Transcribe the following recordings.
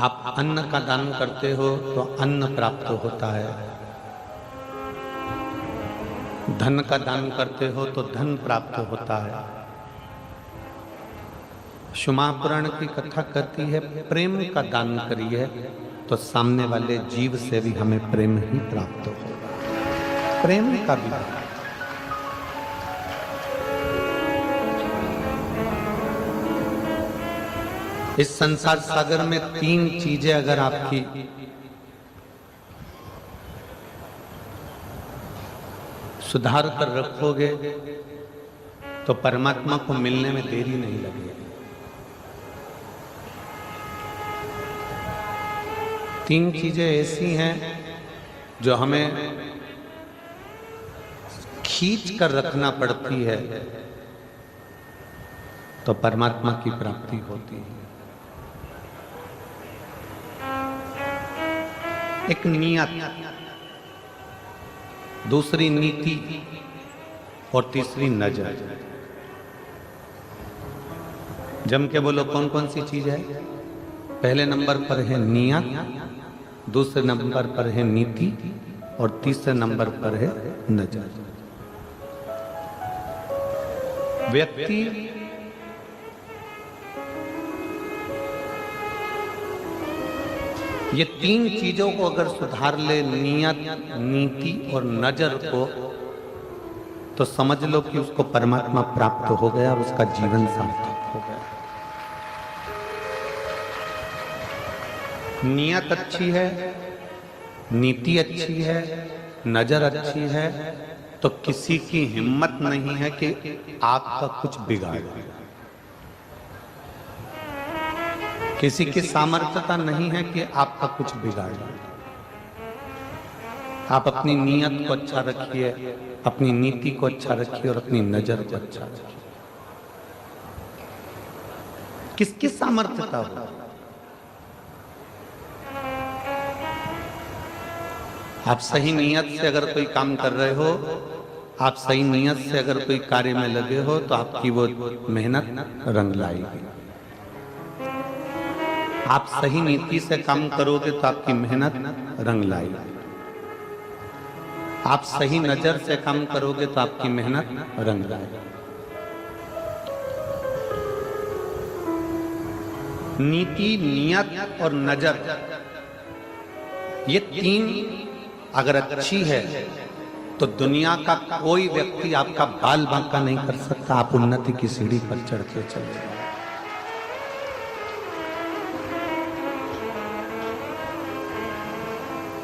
आप अन्न का दान करते हो तो अन्न प्राप्त होता है, धन का दान करते हो तो धन प्राप्त होता है। क्षमा पुराण की कथा कहती है प्रेम का दान करिए तो सामने वाले जीव से भी हमें प्रेम ही प्राप्त होगा। प्रेम का भी इस संसार सागर में तीन चीजें अगर आपकी सुधार कर रखोगे तो परमात्मा को मिलने में देरी नहीं लगेगी। तीन चीजें ऐसी हैं जो हमें खींच कर रखना पड़ती है तो परमात्मा की प्राप्ति होती है। एक नियत, दूसरी नीति और तीसरी नजर। जम के बोलो कौन कौन सी चीज है? पहले नंबर पर है नियत, दूसरे नंबर पर है नीति और तीसरे नंबर पर है नजर। व्यक्ति ये तीन चीजों को अगर सुधार ले, नियत, नीति और नजर को, तो समझ लो कि उसको परमात्मा प्राप्त हो गया और उसका जीवन सार्थक हो गया। नियत अच्छी है, नीति अच्छी है, नजर अच्छी है, तो किसी की हिम्मत नहीं है कि आपका कुछ बिगाड़े। किसी की सामर्थ्यता नहीं है कि आपका कुछ बिगाड़े। आप अपनी नीयत को अच्छा रखिए, अपनी नीति को अच्छा रखिए और अपनी नजर को अच्छा रखिए। किसकी सामर्थ्यता हो? आप सही नीयत से अगर कोई काम कर रहे हो, आप सही नीयत से अगर कोई कार्य में लगे हो तो आपकी वो मेहनत रंग लाएगी। आप सही नीति से काम करोगे तो आपकी मेहनत रंग लाएगी। आप सही नजर से काम करोगे तो आपकी मेहनत रंग लाएगी। नीति, नियत और नजर, ये तीन अगर अच्छी है तो दुनिया का कोई व्यक्ति आपका बाल बांका नहीं कर सकता। आप उन्नति की सीढ़ी पर चढ़ के चले।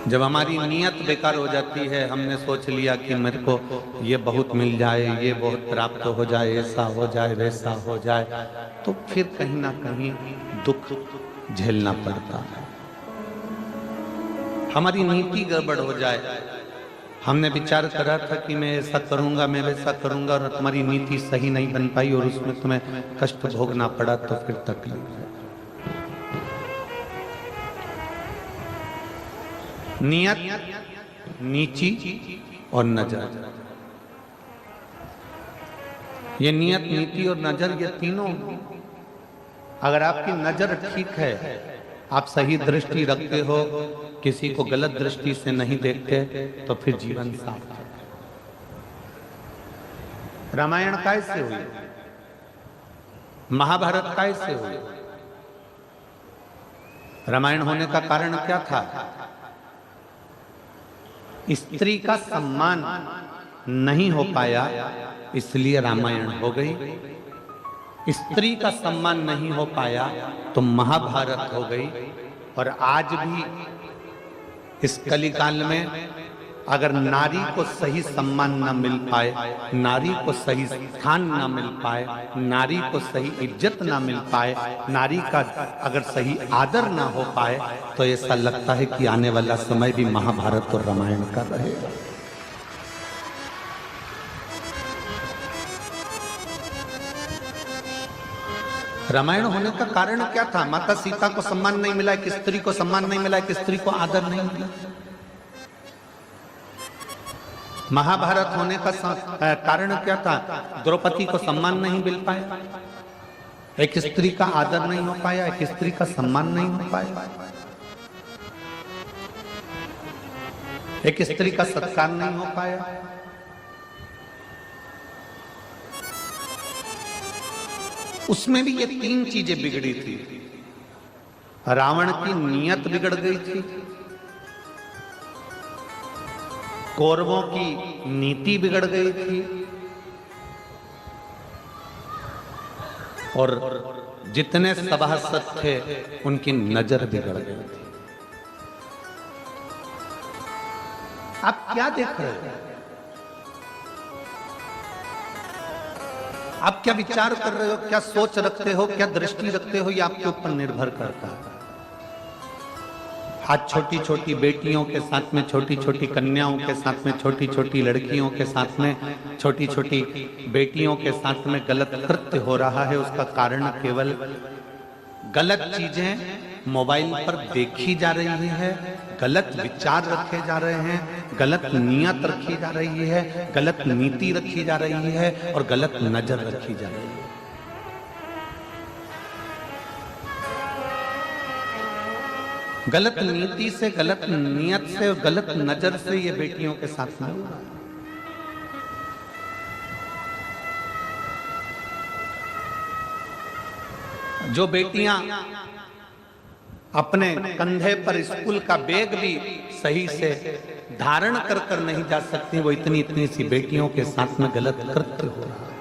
जब हमारी नियत बेकार हो जाती है, हमने सोच लिया कि मेरे को ये बहुत मिल जाए, ये बहुत प्राप्त हो जाए, ऐसा हो जाए, वैसा हो जाए, तो फिर कहीं ना कहीं दुख झेलना पड़ता है। हमारी नीति गड़बड़ हो जाए, हमने विचार करा था कि मैं ऐसा करूंगा, मैं वैसा करूंगा, और तुम्हारी नीति सही नहीं बन पाई और उसमें तुम्हें कष्ट भोगना पड़ा, तो फिर तकलीफ है। नियत, नीति और नजर, ये नियत, नीति और नजर, ये तीनों अगर आपकी नजर ठीक है, आप सही दृष्टि रखते हो, किसी को गलत दृष्टि से नहीं देखते, तो फिर जीवन साफ है। रामायण कैसे हुई? महाभारत कैसे हुई? रामायण होने का कारण क्या था? स्त्री का सम्मान नहीं हो पाया, इसलिए रामायण हो गई। स्त्री का सम्मान नहीं हो पाया तो महाभारत हो गई। और आज भी इस कलिकाल में अगर नारी को सही सम्मान न मिल पाए, नारी को सही स्थान न मिल पाए, नारी को सही इज्जत न मिल पाए, नारी का अगर सही आदर न हो पाए, तो ऐसा लगता है कि आने वाला समय भी महाभारत और रामायण का रहेगा। रामायण होने का कारण क्या था? माता सीता को सम्मान नहीं मिला, एक स्त्री को सम्मान नहीं मिला, एक स्त्री को आदर नहीं मिला। महाभारत होने का कारण क्या था? द्रौपदी को सम्मान नहीं मिल पाया। एक स्त्री का आदर नहीं हो पाया, एक स्त्री का सम्मान नहीं हो पाया, एक स्त्री का सत्कार नहीं हो पाया। उसमें भी ये तीन चीजें बिगड़ी थी। रावण की नीयत बिगड़ गई थी, कौरवों की नीति बिगड़ गई थी, और जितने सभासद थे उनकी नजर बिगड़ गई थी। आप क्या देख रहे हो? आप क्या विचार कर रहे हो, क्या सोच रखते हो, क्या दृष्टि रखते हो, ये आपके ऊपर निर्भर करता है। आज छोटी छोटी बेटियों के साथ में, छोटी छोटी कन्याओं के साथ में, छोटी छोटी लड़कियों के साथ में, छोटी छोटी बेटियों के साथ में गलत कृत्य हो रहा है। उसका कारण केवल गलत चीजें मोबाइल पर देखी जा रही है, गलत विचार रखे जा रहे हैं, गलत नियत रखी जा रही है, गलत नीति रखी जा रही है, और गलत नजर रखी जा रही है। गलत नीति से, गलत नियत से, गलत नजर से ये बेटियों के साथ में हुआ। जो बेटियां अपने कंधे पर स्कूल का बैग भी सही से धारण कर कर नहीं जा सकती, वो इतनी इतनी सी बेटियों के साथ में गलत कृत्य हो रहा है।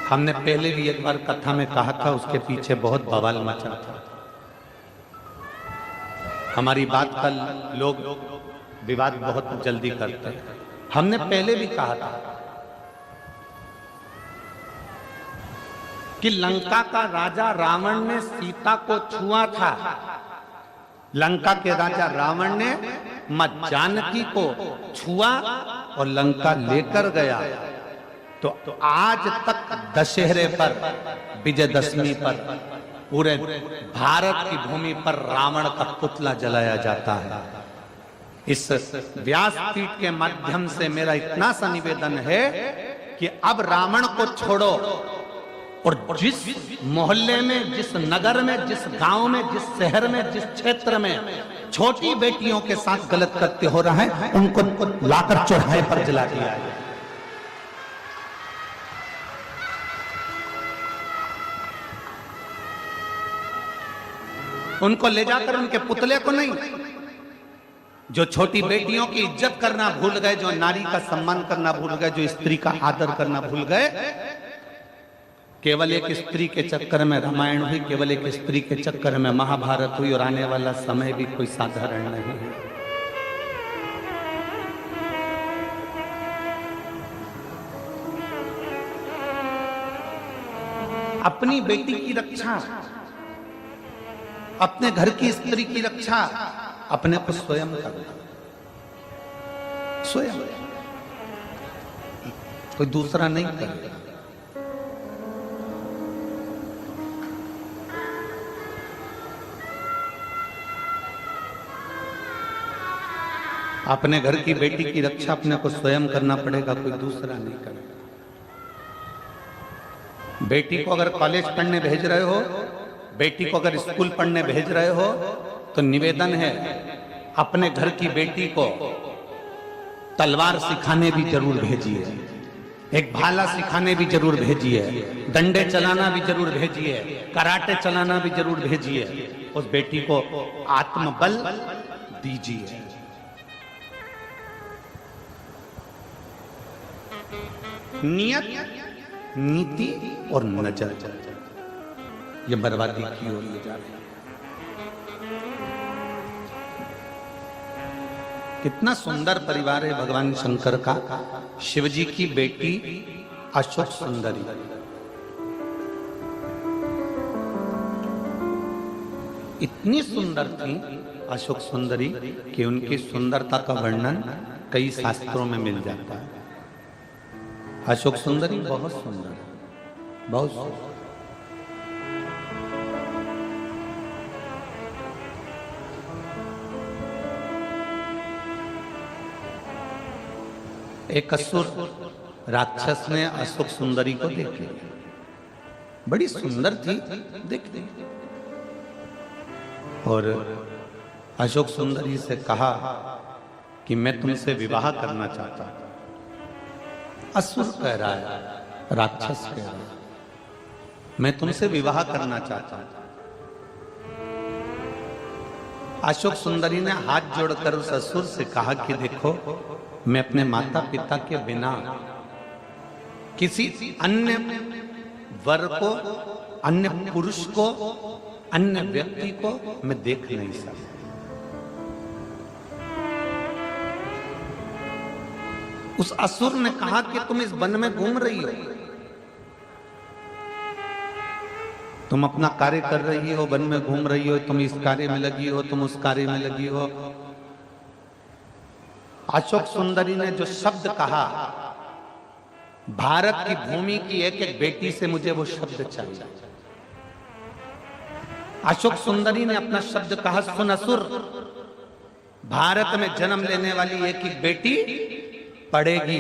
हमने पहले भी एक बार कथा में कहा था, उसके पीछे बहुत बवाल मचा था। हमारी बात का लोग विवाद बहुत जल्दी करते हैं। हमने पहले भी कहा था कि लंका का राजा रावण ने सीता को छुआ था। लंका के राजा रावण ने मां जानकी को छुआ और लंका लेकर गया। तो आज तक दशहरे पर, विजयदशमी पर पूरे भारत की भूमि पर रावण का पुतला जलाया जाता है। इस व्यासपीठ के माध्यम से मेरा इतना सा निवेदन है कि अब रावण को छोड़ो, और जिस मोहल्ले में, जिस नगर में, जिस गांव में, जिस शहर में, जिस क्षेत्र में छोटी बेटियों के साथ गलत कृत्य हो रहा है, उनको लाकर चौराहे पर जला दिया है। उनको ले जाकर उनके पुतले को नहीं, जो छोटी बेटियों की इज्जत करना भूल गए, जो नारी का सम्मान करना भूल गए, जो स्त्री का आदर करना भूल गए, केवल एक स्त्री के चक्कर में रामायण हुई, केवल एक स्त्री के चक्कर में महाभारत हुई, और आने वाला समय भी कोई साधारण नहीं है। अपनी बेटी की रक्षा, अपने घर की स्त्री की रक्षा अपने को स्वयं करना, स्वयं, कोई दूसरा नहीं करेगा। अपने घर की बेटी की रक्षा अपने को स्वयं करना पड़ेगा, कोई दूसरा नहीं करेगा। बेटी को अगर कॉलेज पढ़ने भेज रहे हो, बेटी को अगर स्कूल पढ़ने भेज रहे हो, तो निवेदन है अपने घर की बेटी को तलवार सिखाने भी जरूर भेजिए, एक भाला सिखाने भी जरूर भेजिए, डंडे चलाना भी जरूर भेजिए, कराटे चलाना भी जरूर भेजिए। उस बेटी को आत्मबल दीजिए। नियत, नीति और नजर, ये बर्बादी की ओर ले जा रही है। कितना सुंदर परिवार है भगवान शंकर का। शिवजी की बेटी अशोक सुंदरी, इतनी सुंदर थी अशोक सुंदरी कि उनकी सुंदरता का वर्णन कई शास्त्रों में मिल जाता है। अशोक सुंदरी बहुत सुंदर, बहुत सुंदर। एक असुर राक्षस ने अशोक सुंदरी को देख लिया, बड़ी सुंदर थी देखने, और अशोक सुंदरी से कहा कि मैं तुमसे विवाह करना चाहता हूं। असुर कह रहा है, राक्षस कह रहा है, मैं तुमसे विवाह करना चाहता हूं। अशोक सुंदरी ने हाथ जोड़कर उस असुर से कहा कि देखो, मैं अपने माता पिता के बिना किसी अन्य वर को, अन्य पुरुष को, अन्य व्यक्ति को मैं देख नहीं सकता। उस असुर ने कहा कि तुम इस वन में घूम रही हो, तुम अपना कार्य कर रही हो, वन में घूम रही हो, तुम इस कार्य में लगी हो, तुम उस कार्य में लगी हो। अशोक सुंदरी ने जो शब्द कहा, भारत की भूमि की एक एक बेटी से मुझे वो शब्द चाहिए। अशोक सुंदरी ने अपना शब्द कहा, सुन असुर, भारत में जन्म लेने वाली एक एक बेटी पढ़ेगी,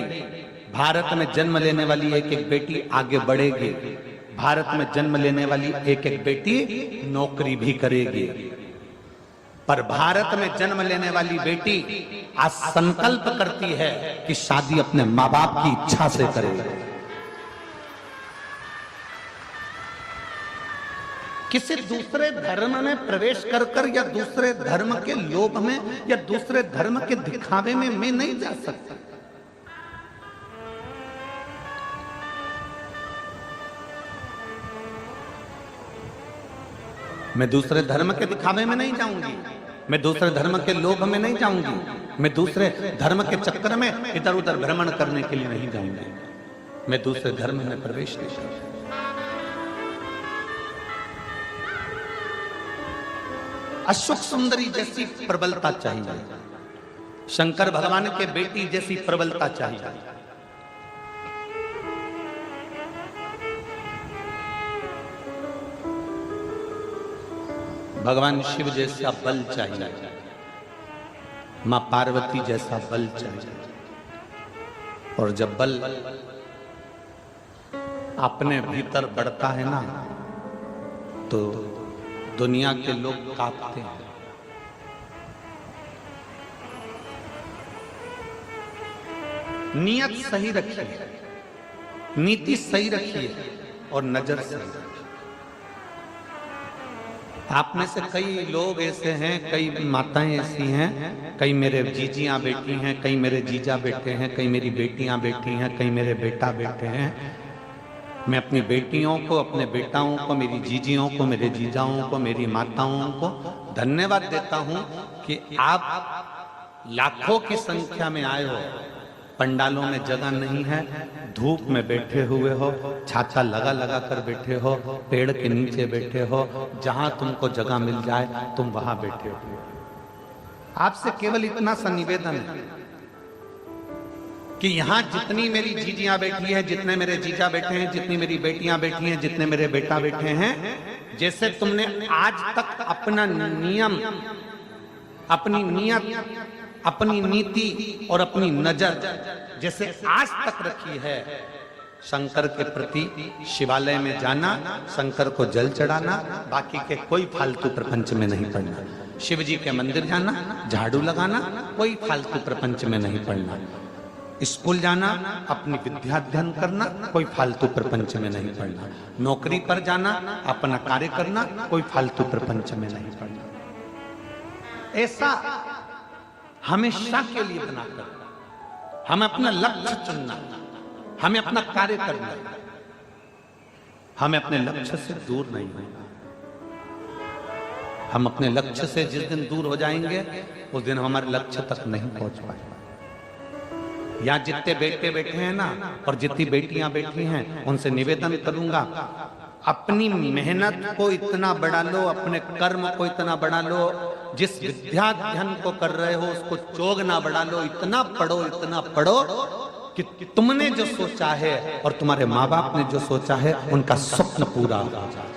भारत में जन्म लेने वाली एक एक बेटी आगे बढ़ेगी, भारत में जन्म लेने वाली एक एक बेटी नौकरी भी करेगी, पर भारत में जन्म लेने वाली बेटी आज संकल्प करती है कि शादी अपने मां बाप की इच्छा से करेगी। किसी दूसरे धर्म में प्रवेश कर या दूसरे धर्म के लोभ में या दूसरे धर्म के दिखावे में मैं नहीं जा सकता। मैं दूसरे धर्म के दिखावे में नहीं जाऊंगी, मैं दूसरे धर्म के लोभ में नहीं जाऊंगी, मैं दूसरे धर्म के चक्कर में इधर उधर भ्रमण करने के लिए नहीं जाऊंगी, मैं दूसरे धर्म में प्रवेश नहीं करूंगी। अशोक सुंदरी जैसी प्रबलता चाहिए, शंकर भगवान के बेटी जैसी प्रबलता चाहिए। भगवान शिव जैसा बल चाहिए, मां पार्वती जैसा बल चाहिए। और जब बल अपने भीतर बढ़ता है ना, तो दुनिया के लोग कांपते हैं। नियत सही रखिए, नीति सही रखिए और नजर सही रखिए। आप में से कई लोग ऐसे हैं, कई माताएं ऐसी हैं, कई मेरे जीजियां बेटी हैं, कई मेरे जीजा बेटे हैं, कई मेरी बेटियां बेटी हैं, कई मेरे बेटा बेटे हैं। मैं अपनी बेटियों को, अपने बेटाओं को, मेरी जीजियों को, मेरे जीजाओं को, मेरी माताओं को धन्यवाद देता हूं कि आप लाखों की संख्या में आए हो, पंडालों में जगह नहीं है, धूप में बैठे हुए हो, छाता लगा लगा कर बैठे हो, पेड़ के नीचे बैठे हो, जहां तुमको जगह मिल जाए तुम वहां बैठे हो। आपसे केवल इतना सा निवेदन है कि यहां जितनी मेरी जीजियां बैठी हैं, जितने मेरे जीजा बैठे हैं, जितनी मेरी बेटियां बैठी हैं, जितने मेरे बेटा बैठे हैं, जैसे तुमने आज तक अपना नियम, अपनी नियत, अपनी नीति और अपनी नजर जैसे आज तक रखी है, शंकर के प्रति शिवालय में जाना, शंकर को जल चढ़ाना, बाकी के कोई फालतू प्रपंच में नहीं पड़ना। शिव जी के मंदिर जाना, झाड़ू लगाना, कोई फालतू प्रपंच में नहीं पड़ना। स्कूल जाना, अपनी विद्या अध्ययन करना, कोई फालतू प्रपंच में नहीं पड़ना। नौकरी पर जाना, अपना कार्य करना, कोई फालतू प्रपंच में नहीं पड़ना। ऐसा हमेशा के लिए बनाकर हमें अपना लक्ष्य चुनना, हमें अपना कार्य करना, हमें अपने लक्ष्य से दूर नहीं होना। हम अपने लक्ष्य से जिस दिन दूर हो जाएंगे, उस दिन हमारे लक्ष्य तक नहीं पहुंच पाएंगे। यहाँ जितने बेटे बैठे हैं ना, और जितनी बेटियां बैठी हैं, उनसे निवेदन करूंगा, अपनी मेहनत को इतना बढ़ा लो, अपने कर्म को इतना बढ़ा लो, जिस विद्याध्ययन को कर रहे हो उसको चोग ना बढ़ा लो, इतना पढ़ो कि तुमने जो सोचा है और तुम्हारे माँ बाप ने जो सोचा है, उनका स्वप्न पूरा हो जाए।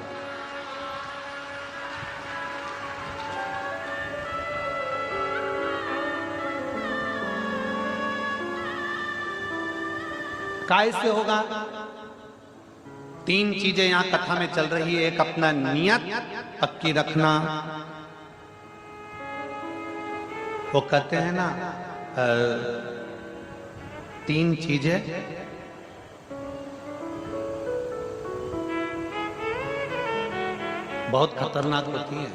काय से होगा? तीन चीजें यहां कथा में चल रही है। एक अपना नियत पक्की रखना, वो कहते हैं ना तीन चीजें बहुत खतरनाक होती है।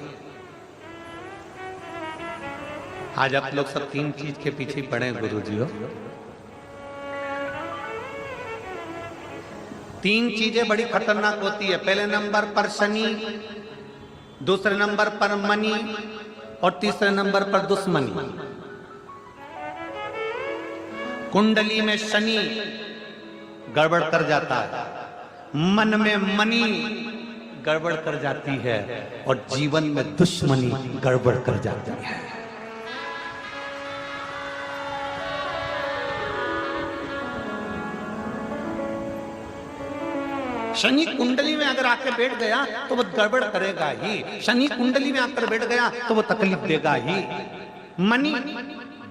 आज आप लोग सब तीन चीज के पीछे पड़े गुरुजियों। तीन चीजें बड़ी खतरनाक होती है। पहले नंबर पर शनि, दूसरे नंबर पर मनी और तीसरे नंबर पर दुश्मनी। कुंडली में शनि गड़बड़ कर जाता है, मन में मनी गड़बड़ कर जाती है और जीवन में दुश्मनी गड़बड़ कर जाती है। शनि कुंडली में अगर आकर बैठ गया तो वो गड़बड़ करेगा ही। शनि कुंडली में आकर बैठ गया तो वो तकलीफ देगा ही। मनी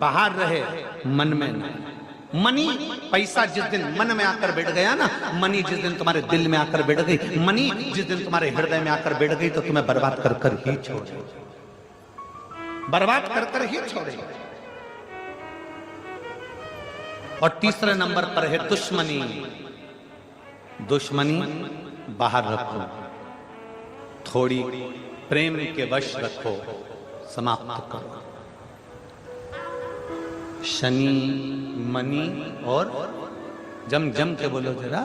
बाहर रहे, मन में ना। मनी पैसा जिस दिन मन में आकर बैठ गया ना, मनी जिस दिन तुम्हारे दिल में आकर बैठ गई, मनी जिस दिन तुम्हारे हृदय में आकर बैठ गई तो तुम्हें बर्बाद कर कर ही छोड़े, बर्बाद कर कर ही छोड़े। और तीसरे नंबर पर है दुश्मनी। दुश्मनी बाहर रखो, थोड़ी प्रेम के वश रखो, समाप्त करो। शनि मनी और जम जम के बोलो जरा,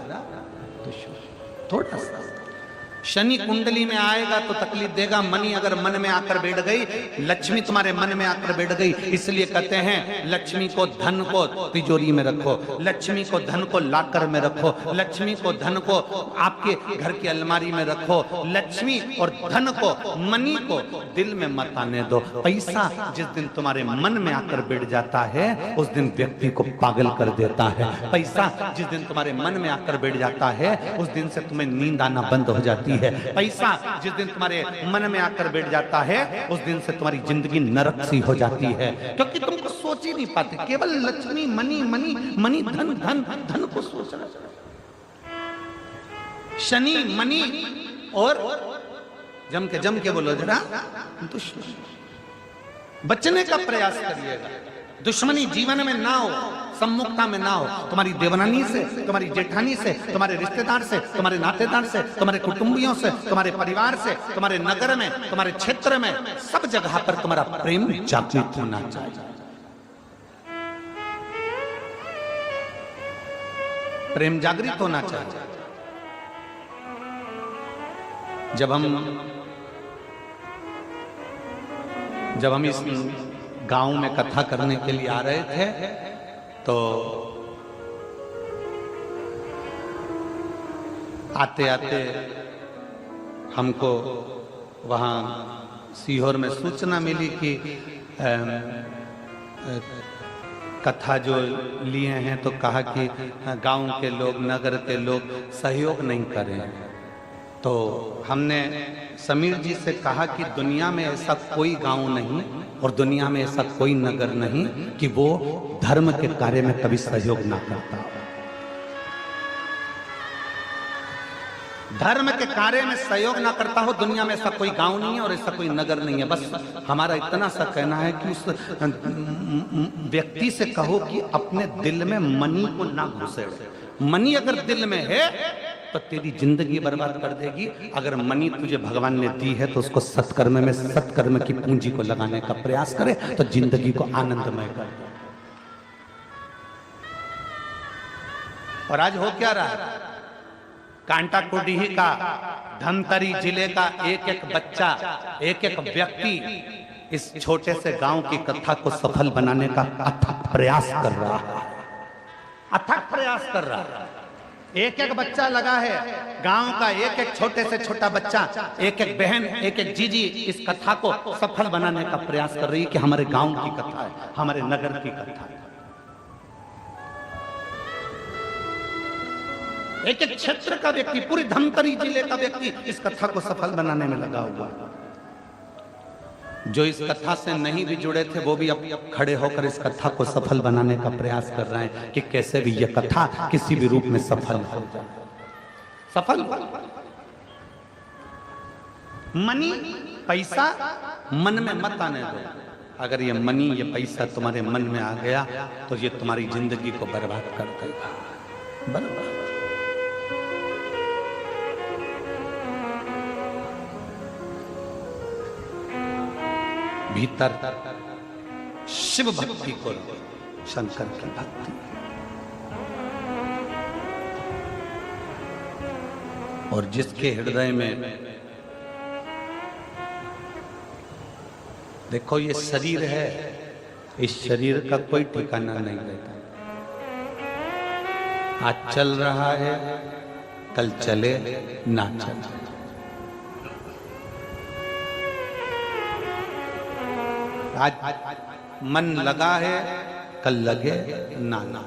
थोड़ा सा। शनि कुंडली में आएगा तो तकलीफ देगा। मनी अगर मन में आकर बैठ गई, लक्ष्मी तुम्हारे मन में आकर बैठ गई। इसलिए कहते हैं लक्ष्मी को धन को तिजोरी में रखो, लक्ष्मी को धन को लाकर में रखो, लक्ष्मी को धन को आपके घर की अलमारी में रखो। लक्ष्मी और धन को, मनी को दिल में मत आने दो। पैसा जिस दिन तुम्हारे मन में आकर बैठ जाता है उस दिन व्यक्ति को पागल कर देता है। पैसा जिस दिन तुम्हारे मन में आकर बैठ जाता है उस दिन से तुम्हें नींद आना बंद हो जाती है। पैसा जिस दिन तुम्हारे मन में आकर बैठ जाता है उस दिन से तुम्हारी जिंदगी नरक सी हो जाती है, क्योंकि तुम कुछ सोच ही नहीं पाते, केवल लक्ष्मी मनी मनी मनी धन धन धन को सोच रहे। शनि मनी और जम के बोलो जरा, दुश्मनी। बचने का प्रयास करिएगा। दुश्मनी जीवन में ना हो, सम्मुखता में ना हो। तुम्हारी देवरानी से, तुम्हारी जेठानी से, तुम्हारे रिश्तेदार से, तुम्हारे नातेदार से, तुम्हारे कुटुंबियों से, तुम्हारे परिवार से, तुम्हारे नगर में, तुम्हारे क्षेत्र में, सब जगह पर तुम्हारा प्रेम जागृत होना चाहिए। प्रेम जागृत होना चाहिए। जब हम इस गांव में कथा करने के लिए आ रहे थे तो आते आते हमको वहाँ सीहोर में सूचना मिली कि कथा जो लिए हैं तो कहा कि गांव के लोग, नगर के लोग सहयोग नहीं करें। तो हमने समीर जी से कहा कि दुनिया में ऐसा कोई गांव नहीं और दुनिया में ऐसा कोई नगर नहीं कि वो धर्म के कार्य में कभी सहयोग ना करता हो। धर्म के कार्य में सहयोग ना करता हो, दुनिया में ऐसा कोई गांव नहीं है और ऐसा कोई नगर नहीं है। बस हमारा इतना सा कहना है कि उस व्यक्ति से कहो कि अपने दिल में मनी को ना घुसेड़े। मनी अगर दिल में है तो तेरी जिंदगी बर्बाद कर देगी। अगर मनी तुझे भगवान ने दी है तो उसको सत्कर्म में, सत्कर्म की पूंजी को लगाने का प्रयास करे तो जिंदगी को आनंदमय कर दे। और आज हो क्या रहा है? कांटाकुटीही का, धमतरी जिले का एक एक बच्चा, एक एक व्यक्ति इस छोटे से गांव की कथा को सफल बनाने का अथक प्रयास कर रहा है, अथक प्रयास कर रहा है। एक एक बच्चा लगा है, गांव का एक एक छोटे से छोटा बच्चा, एक एक बहन, एक एक जीजी इस कथा को सफल बनाने का प्रयास कर रही है कि हमारे गांव की कथा है, हमारे नगर की कथा है। एक एक क्षेत्र का व्यक्ति, पूरी धमतरी जिले का व्यक्ति इस कथा को सफल बनाने में लगा हुआ है। जो इस कथा से नहीं भी जुड़े थे वो भी अब खड़े होकर इस कथा को सफल बनाने का प्रयास कर रहे हैं कि कैसे भी यह कथा किसी भी रूप में सफल हो जाए। सफल मनी पैसा मन में मत आने दो। अगर ये मनी ये पैसा तुम्हारे मन में आ गया तो ये तुम्हारी जिंदगी को बर्बाद कर देगा। बर्बाद। भीतर शिव भक्ति को, शंकर की भक्ति, और जिसके हृदय में देखो ये शरीर है, इस शरीर का कोई ठिकाना नहीं रहता। आज चल रहा है, कल चले ना चले। आज मन लगा है, कल लगे ना ना,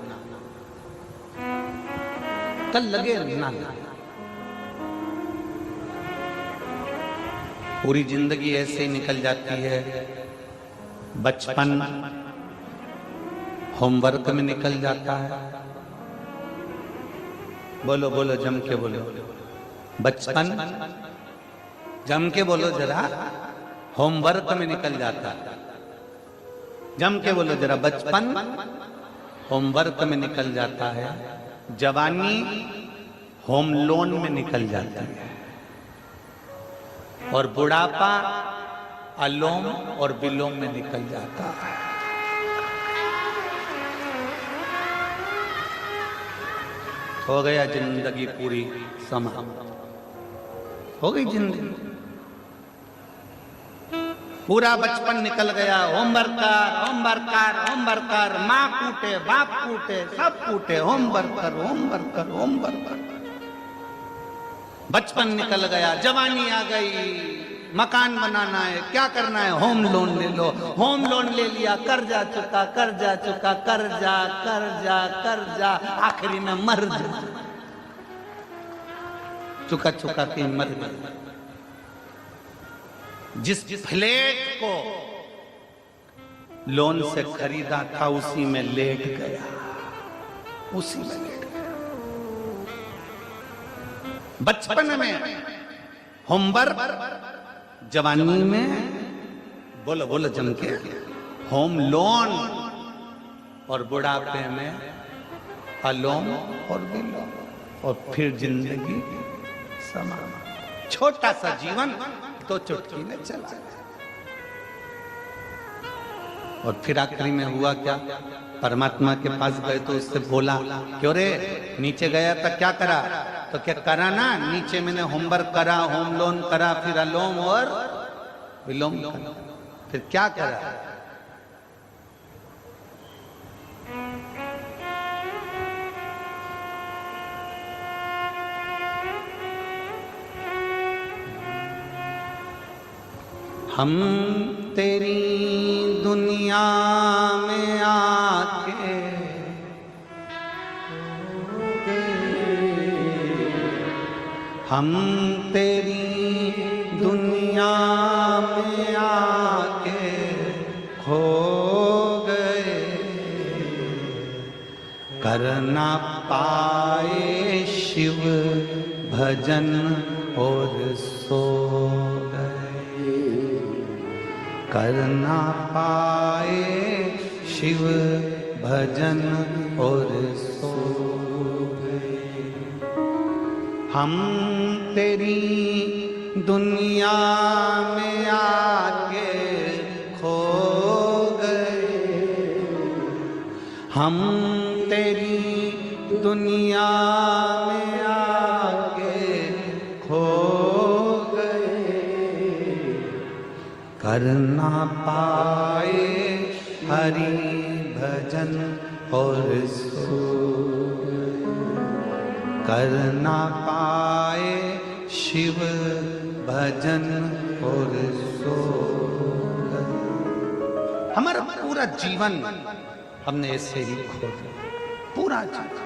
कल लगे ना ना। पूरी जिंदगी ऐसे ही निकल जाती है। बचपन होमवर्क में निकल जाता है। बोलो बोलो जम के बोलो, बचपन जम के बोलो जरा, होमवर्क में निकल जाता है। जम के बोलो जरा, बचपन होमवर्क में निकल जाता है। जवानी होम लोन में निकल जाती है, और बुढ़ापा अलोम और विलोम में निकल जाता है। हो गया जिंदगी पूरी समाप्त, हो गई जिंदगी, पूरा बचपन निकल गया। होमवर्क कर, होमवर्क कर, होमवर्क कर, माँ कूटे, बाप कूटे, सब कूटे, होमवर्क कर, होमवर्क कर, होमवर्क कर। बचपन निकल गया, जवानी आ गई, मकान बनाना है, क्या करना है, होम लोन ले लो। होम लोन ले लिया, कर्जा चुका, कर्जा चुका, कर्जा कर्जा कर्जा, आखिरी में मर जा, चुका चुका के मर गया। जिस फ्लैट को लोन से खरीदा था उसी में लेट गया, उसी में लेट गया। बचपन में होमवर्क, जवानी में बोलो बोलो जम के होम लोन, और बुढ़ापे में अलोम और विलोम, और फिर जिंदगी समाप्त। छोटा सा जीवन तो चुटकी में चला गया। और फिर आखिरी में हुआ क्या, परमात्मा के पास गए तो उससे बोला, क्यों रे नीचे गया था क्या करा? तो क्या करा ना, नीचे मैंने होमवर्क करा, होम लोन करा, फिर अलोम और विलोम करा, फिर क्या करा? हम तेरी दुनिया में आके हम तेरी दुनिया में आके खो गए, कर ना पाए शिव भजन और सो गए, कर ना पाए शिव भजन और सो गए। हम तेरी दुनिया में आके खो गए, हम तेरी दुनिया में आके खो गए, कर ना पाए हरि भजन और सो गए, कर ना पाए शिव भजन और सो गए। हमारा पूरा जीवन हमने ऐसे ही खो दिया, पूरा जीवन।